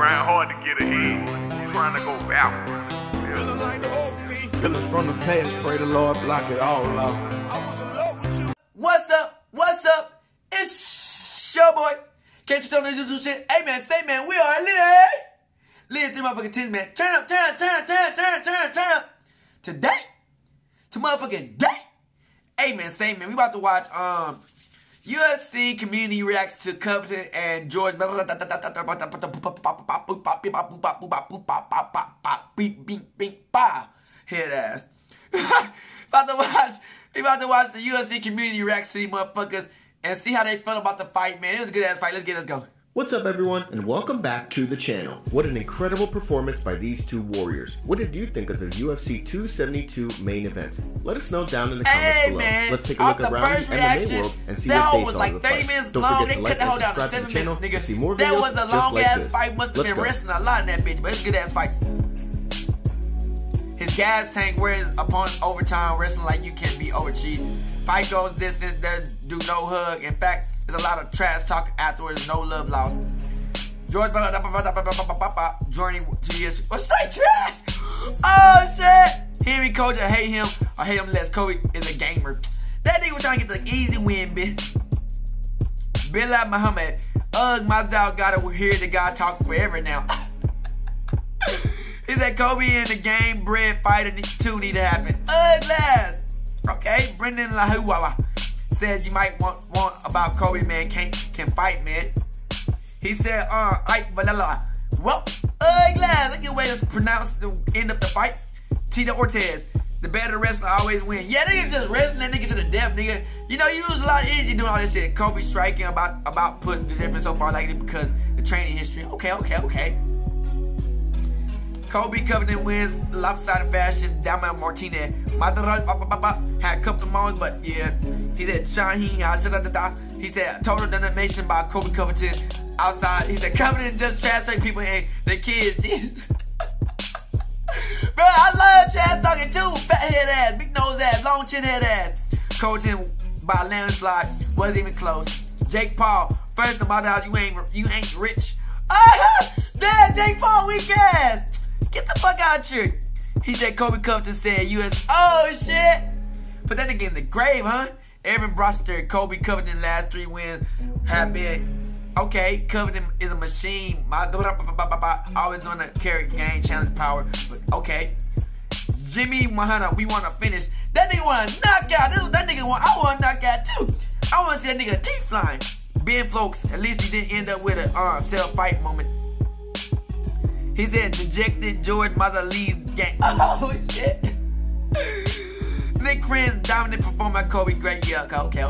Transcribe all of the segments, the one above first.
grind hard to get ahead. Trying to go backwards. Feelings from the past, pray the Lord block it all out. What's up? What's up? It's your boy. Can't you tell me to do shit? Hey man, say man, we are lit. Lit through motherfucking tins, man. Turn up. Today? To motherfucking day? Hey man, say man, we about to watch UFC community reacts to Covington and Jorge. Head ass. About to watch the UFC community reacts to these motherfuckers and see how they felt about the fight, man. It was a good ass fight. Let's go. What's up everyone, and welcome back to the channel. What an incredible performance by these two warriors. What did you think of the UFC 272 main event? Let us know down in the comments below. Man, let's take a look around the MMA world and see what they thought like of the 30 fight. minutes Don't long. forget They to like cut the and whole down to subscribe to 7 the channel minutes, nigga. to see more videos That was a just long like ass this. fight. Must have been wrestling a lot in that bitch, but it's a good ass fight. His gas tank wears upon overtime, wrestling like you can be overcheated. Fight goes distance, doesn't do no hug. In fact, there's a lot of trash talk afterwards, no love lost. Jorge joining 2 years. Oh, straight trash! Oh shit! Henry coach, I hate him. I hate him less. Colby is a gamer. That nigga was trying to get the easy win, bitch. Bilal Muhammad. Masdival got to hear the guy talk forever now. He said Colby and the game bred fighter 2 need to happen. Last. Okay, Brendan Lahuwawa said you might want about Colby, man. Can fight, man. He said, Ike Vanilla. Well, glass. I can way to pronounce the end of the fight. Tito Ortiz. The better wrestler always win. Yeah, niggas just wrestling that nigga to the death, nigga. You know, you lose a lot of energy doing all this shit. Colby striking about putting the difference so far like it because the training history. Okay. Colby Covington wins lopsided fashion. Dama Martinez. Had a couple of moments, but yeah. He said, he said, total domination by Colby Covington. Outside, he said, Covington just trash talking people and their kids. Jesus. Bro, I love trash talking too. Fat head ass, big nose ass, long chin head ass. Covington by landslide, wasn't even close. Jake Paul, first of all, you ain't rich. Damn, Jake Paul, weak ass. Get the fuck out here. He said Colby Covington said US. Oh shit. Put that nigga in the grave, huh? Evan Broster, Colby Covington last 3 wins have been. Okay, Covington is a machine. Always doing the carry game, challenge power. But okay. Jimmy Mahana, we want to finish. That nigga want to knock out. This is what that nigga want. I want to knock out too. I want to see that nigga teeth flying. Ben Flokes, at least he didn't end up with a self-fight moment. He said dejected George Mother leaves game. Oh shit. Nick Friends dominant performer Colby great. Yeah, okay.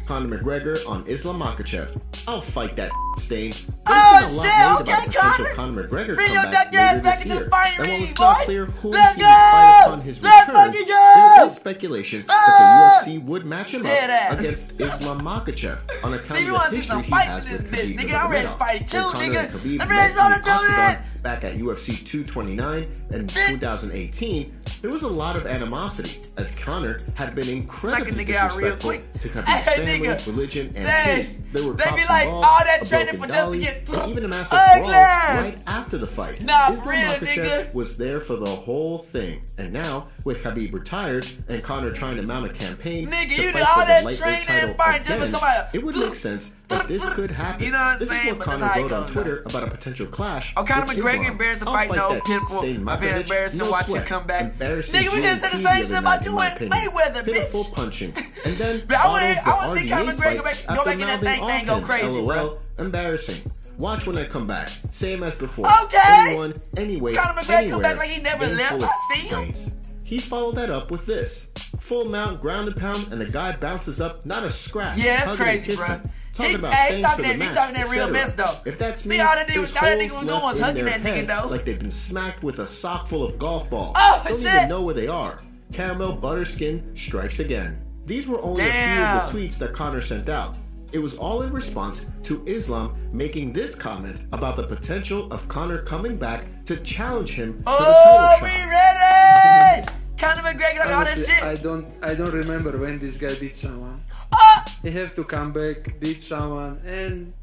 Conor McGregor on Islam Makhachev. I'll fight that stain. Oh shit, okay, Conor McGregor bring your comeback duck ass later back this into year. the fighting And while ring, it's not boy. clear who Let's he would fight upon his Let's return, fucking go! there is speculation that the UFC would match him up against Islam Makhachev on account of the history he has with Khabib nigga, I'm ready to fight too, nigga. Khabib I'm ready to do it. Back at UFC 229 in 2018, there was a lot of animosity as Conor had been incredibly disrespectful to Khabib's family, religion, and team. There were cops involved, a broken dolly, and even a massive brawl right after the fight. Islam Makhachev was there for the whole thing, and now with Khabib retired and Conor trying to mount a campaign to fight for the lightweight title again, it would make sense that this could happen. You know what I'm this saying? is what Conor wrote on Twitter about a potential clash. Conor McGregor embarrassed to fight, no pitiful. I've been embarrassed to watch him come back. Nigga, we just said the same thing about you and Mayweather, bitch. Pitiful punching. And then I want to see Conor McGregor go back in that thing, go crazy, LOL, embarrassing. Watch when I come back. Same as before. Okay. Anyone, anyway, Conor McGregor come back like he never left. I see him. He followed that up with this. Full mount, ground and pound, and the guy bounces up, not a scratch. Yeah, that's crazy, bro. Talking about thanks for the match, talking that real mess, though. If that's me, all that there's nigga was holes doing was left in hugging their that nigga, head though. like they've been smacked with a sock full of golf balls. Oh, Don't even know where they are. Caramel Butterskin strikes again. These were only a few of the tweets that Conor sent out. It was all in response to Islam making this comment about the potential of Conor coming back to challenge him for the title shot. We ready? Conor McGregor, all that shit. I don't remember when this guy beat someone. They have to come back, beat someone, and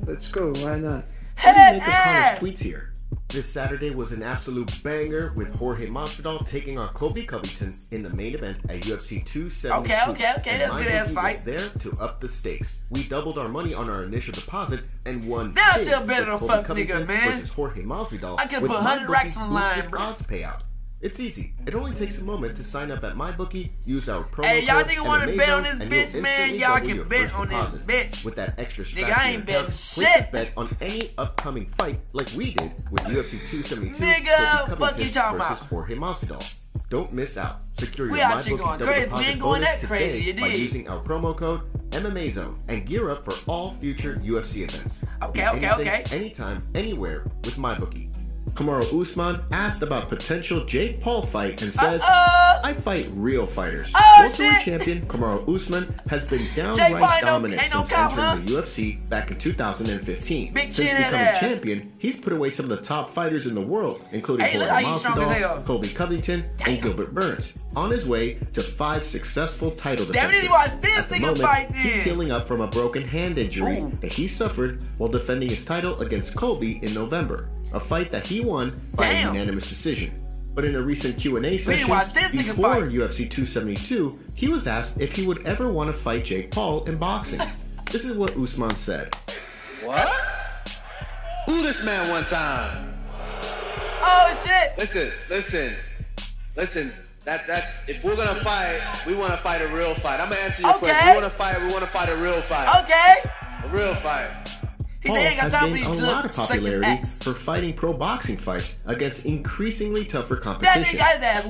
let's go. Why not? What do you make of Connor's tweets here? This Saturday was an absolute banger with Jorge Masdival taking on Colby Covington in the main event at UFC 272. Okay, that's a good ass fight. Was there to up the stakes. We doubled our money on our initial deposit and won. Now I feel better than fuck nigga, man. Versus Jorge Masvidal. I can put 100 racks on the line, bro. Odds payout. It's easy. It only takes a moment to sign up at MyBookie, use our promo code. Hey, y'all nigga want to bet on this bitch, man? Y'all can bet on this bitch. With that extra strap, nigga, I ain't betting shit. Place a bet on any upcoming fight like we did with UFC 272. Nigga, fuck you talking about? Versus Jorge Masvidal. Don't miss out. Secure your MyBookie double crazy. We deposit ain't going bonus that crazy, today you by dig? using our promo code MMAZone and gear up for all future UFC events. Okay. Anytime, anywhere with MyBookie. Kamaru Usman asked about potential Jake Paul fight and says, I fight real fighters. Welterweight champion Kamaru Usman has been downright dominant since entering the UFC back in 2015. Since becoming champion, he's put away some of the top fighters in the world, including Jorge Masvidal, Colby Covington, and Gilbert Burns. On his way to 5 successful title defenses. At the moment, he's healing up from a broken hand injury that he suffered while defending his title against Colby in November. A fight that he won by a unanimous decision. But in a recent Q&A session before UFC 272, he was asked if he would ever want to fight Jake Paul in boxing. This is what Usman said. What? Who this man one time? Oh shit! Listen. That's if we're gonna fight, we want to fight a real fight. I'm gonna answer your question. We want to fight a real fight. Okay. A real fight. Paul has gained a lot of popularity for fighting pro boxing fights against increasingly tougher competition.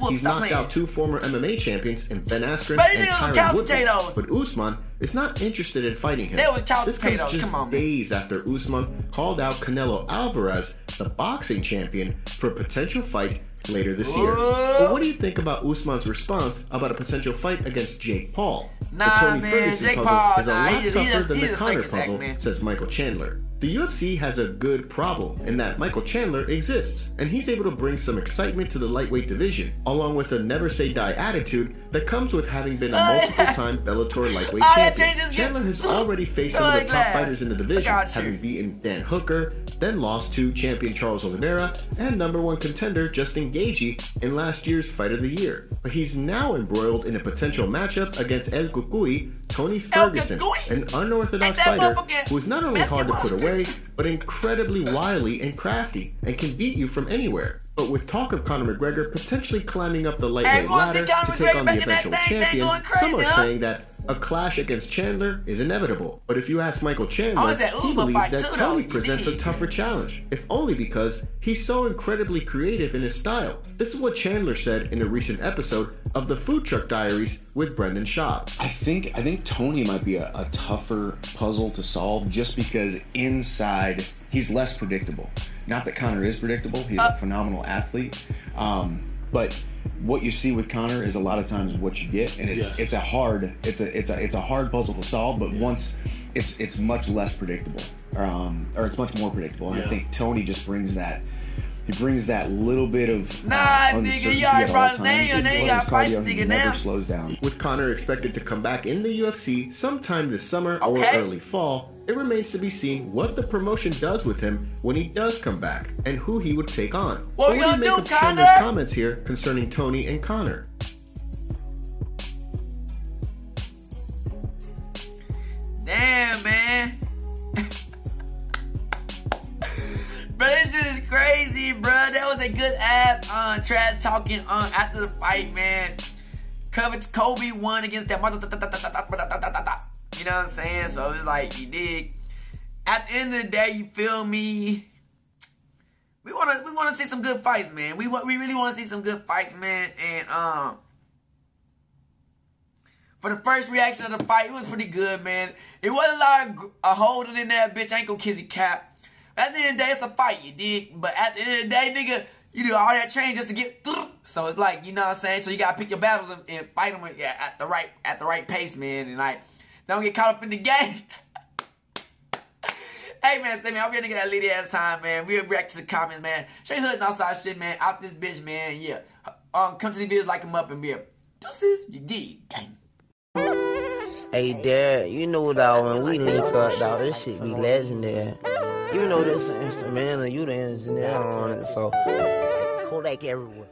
He's knocked out 2 former MMA champions in Ben Askren and Tyron Woodley, but Usman is not interested in fighting him. This comes just days after Usman called out Canelo Alvarez, the boxing champion, for a potential fight later this year. But what do you think about Usman's response about a potential fight against Jake Paul? The Tony Ferguson puzzle is a lot tougher than the Conor puzzle, says Michael Chandler. The UFC has a good problem in that Michael Chandler exists, and he's able to bring some excitement to the lightweight division, along with a never-say-die attitude that comes with having been a multiple-time Bellator lightweight champion. Chandler has already faced some of the top fighters in the division, having beaten Dan Hooker, then lost to champion Charles Oliveira, and #1 contender Justin Gaethje in last year's Fight of the Year. But he's now embroiled in a potential matchup against El Cucuy, Tony Ferguson, an unorthodox fighter who is not only hard to put away, but incredibly wily and crafty, and can beat you from anywhere. But with talk of Conor McGregor potentially climbing up the lightweight ladder to take on the eventual champion, some are saying that a clash against Chandler is inevitable. But if you ask Michael Chandler, he believes that Tony presents a tougher challenge, if only because he's so incredibly creative in his style. This is what Chandler said in a recent episode of the Food Truck Diaries with Brendan Schaub. I think Tony might be a tougher puzzle to solve just because inside he's less predictable. Not that Conor is predictable; he's a phenomenal athlete. But what you see with Conor is a lot of times what you get, and it's a hard puzzle to solve. But once it's much less predictable, or it's much more predictable. And I think Tony just brings that. He brings that little bit of uncertainty at all times. His cardio never slows down. With Conor expected to come back in the UFC sometime this summer or early fall, it remains to be seen what the promotion does with him when he does come back, and who he would take on. What do you make of Chandler's comments here concerning Tony and Conor? Damn, man. Bro, this shit is crazy, bro. That was a good ass trash talking after the fight, man. Colby won against that. You know what I'm saying? So it's like, you dig. At the end of the day, you feel me? We wanna see some good fights, man. We really wanna see some good fights, man. And for the first reaction of the fight, it was pretty good, man. It wasn't a lot of holding in that bitch. I ain't gonna kiss your cap. At the end of the day, it's a fight, you dig? But at the end of the day, nigga, you do all that training just to get through. So it's like, you know what I'm saying? So you gotta pick your battles and fight them at the right pace, man. And like, don't get caught up in the game. Hey, man, say, man, I hope y'all nigga that lady ass time, man. We'll react to the comments, man. Straight hood and outside shit, man. Out this bitch, man. Yeah. Come to the videos, like them up, and be a deuces, you dig? Gang. Hey, Dad, you know, dawg, when we link up, dawg, this shit be legendary. Even though this instrumental, you the engineer on it, so Kodak everywhere.